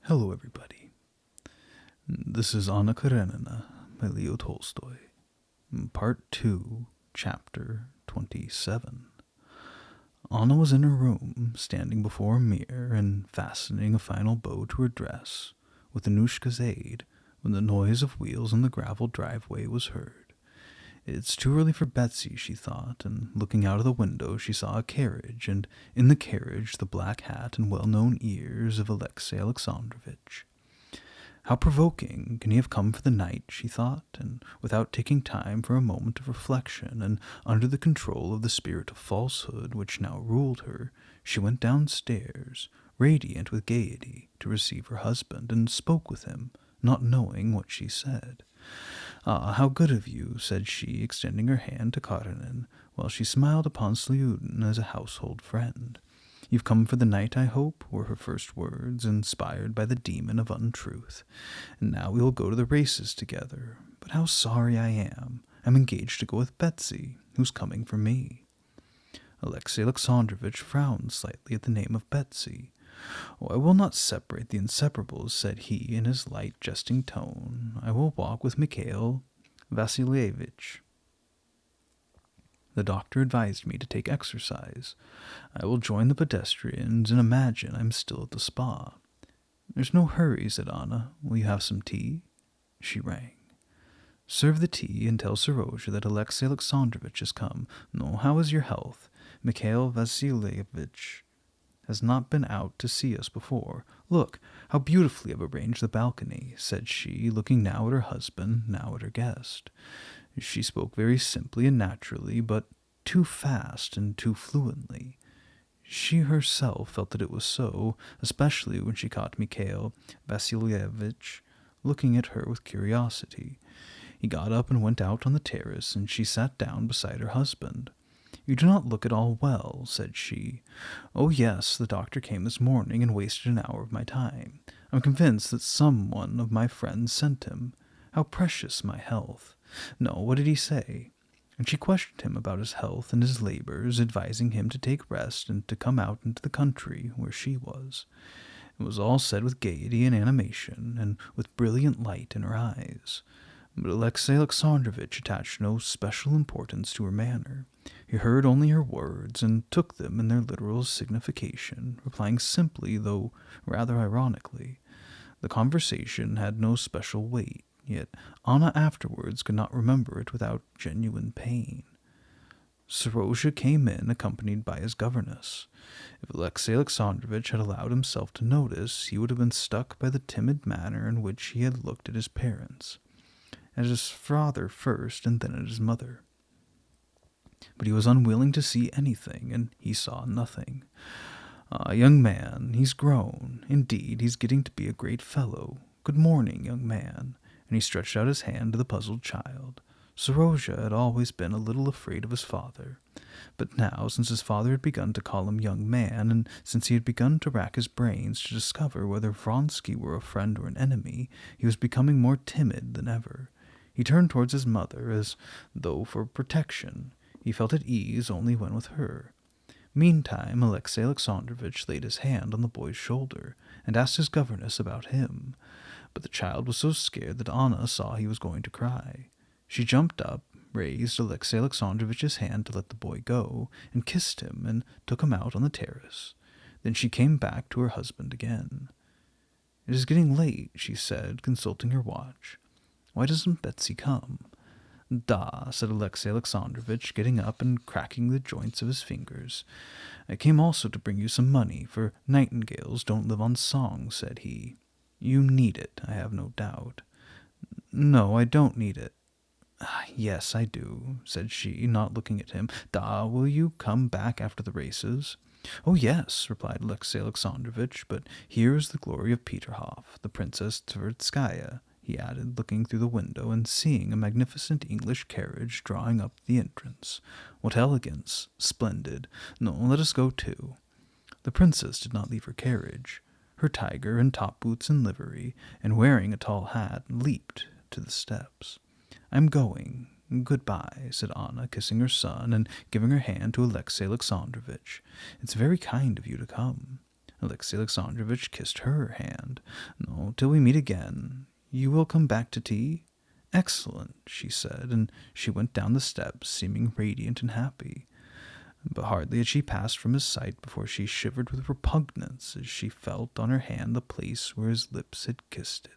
Hello, everybody. This is Anna Karenina by Leo Tolstoy. Part 2, Chapter 27. Anna was in her room, standing before a mirror and fastening a final bow to her dress, with Anushka's aid, when the noise of wheels in the gravel driveway was heard. It's too early for Betsy, she thought, and looking out of the window she saw a carriage, and in the carriage the black hat and well-known ears of Alexey Alexandrovitch. How provoking! Can he have come for the night, she thought, and without taking time for a moment of reflection, and under the control of the spirit of falsehood which now ruled her, she went downstairs, radiant with gaiety, to receive her husband, and spoke with him, not knowing what she said. "Ah, how good of you," said she, extending her hand to Karenin, while she smiled upon Slyudin as a household friend. "You've come for the night, I hope," were her first words, inspired by the demon of untruth. "And now we will go to the races together. But how sorry I am. I'm engaged to go with Betsy, who's coming for me." Alexey Alexandrovitch frowned slightly at the name of Betsy. "Oh, I will not separate the inseparables," said he in his light, jesting tone. "I will walk with Mikhail Vassilievitch. The doctor advised me to take exercise. I will join the pedestrians and imagine I'm still at the spa." "There's no hurry," said Anna. "Will you have some tea?" She rang. "Serve the tea and tell Serozha that Alexey Alexandrovitch has come. No, how is your health? Mikhail Vassilievitch has not been out to see us before. Look, how beautifully I've arranged the balcony," said she, looking now at her husband, now at her guest. She spoke very simply and naturally, but too fast and too fluently. She herself felt that it was so, especially when she caught Mikhail Vassilievitch looking at her with curiosity. He got up and went out on the terrace, and she sat down beside her husband. "You do not look at all well," said she. "Oh, yes, the doctor came this morning and wasted an hour of my time. I'm convinced that some one of my friends sent him. How precious my health! No, what did he say?" And she questioned him about his health and his labors, advising him to take rest and to come out into the country where she was. It was all said with gaiety and animation, and with brilliant light in her eyes. But Alexey Alexandrovitch attached no special importance to her manner. He heard only her words, and took them in their literal signification, replying simply, though rather ironically. The conversation had no special weight, yet Anna afterwards could not remember it without genuine pain. Serozha came in, accompanied by his governess. If Alexey Alexandrovitch had allowed himself to notice, he would have been struck by the timid manner in which he had looked at his parents. At his father first, and then at his mother. But he was unwilling to see anything, and he saw nothing. Young man, he's grown. Indeed, he's getting to be a great fellow. Good morning, young man." And he stretched out his hand to the puzzled child. Serozha had always been a little afraid of his father. But now, since his father had begun to call him young man, and since he had begun to rack his brains to discover whether Vronsky were a friend or an enemy, he was becoming more timid than ever. He turned towards his mother as though for protection. He felt at ease only when with her. Meantime, Alexey Alexandrovitch laid his hand on the boy's shoulder, and asked his governess about him. But the child was so scared that Anna saw he was going to cry. She jumped up, raised Alexey Alexandrovitch's hand to let the boy go, and kissed him, and took him out on the terrace. Then she came back to her husband again. "It is getting late," she said, consulting her watch. "Why doesn't Betsy come?" "Da," said Alexey Alexandrovitch, getting up and cracking the joints of his fingers. "I came also to bring you some money, for nightingales don't live on song," said he. "You need it, I have no doubt." "No, I don't need it." "Yes, I do," said she, not looking at him. "Da, will you come back after the races?" "Oh, yes," replied Alexey Alexandrovitch, "but here is the glory of Peterhof, the Princess Tverskaya," he added, looking through the window and seeing a magnificent English carriage drawing up the entrance. "What elegance! Splendid! No, let us go too." The princess did not leave her carriage. Her tiger, in top boots and livery, and wearing a tall hat, leaped to the steps. "I'm going. Good-bye," said Anna, kissing her son and giving her hand to Alexey Alexandrovitch. "It's very kind of you to come." Alexey Alexandrovitch kissed her hand. "No, till we meet again. You will come back to tea?" "Excellent," she said, and she went down the steps, seeming radiant and happy. But hardly had she passed from his sight before she shivered with repugnance as she felt on her hand the place where his lips had kissed it.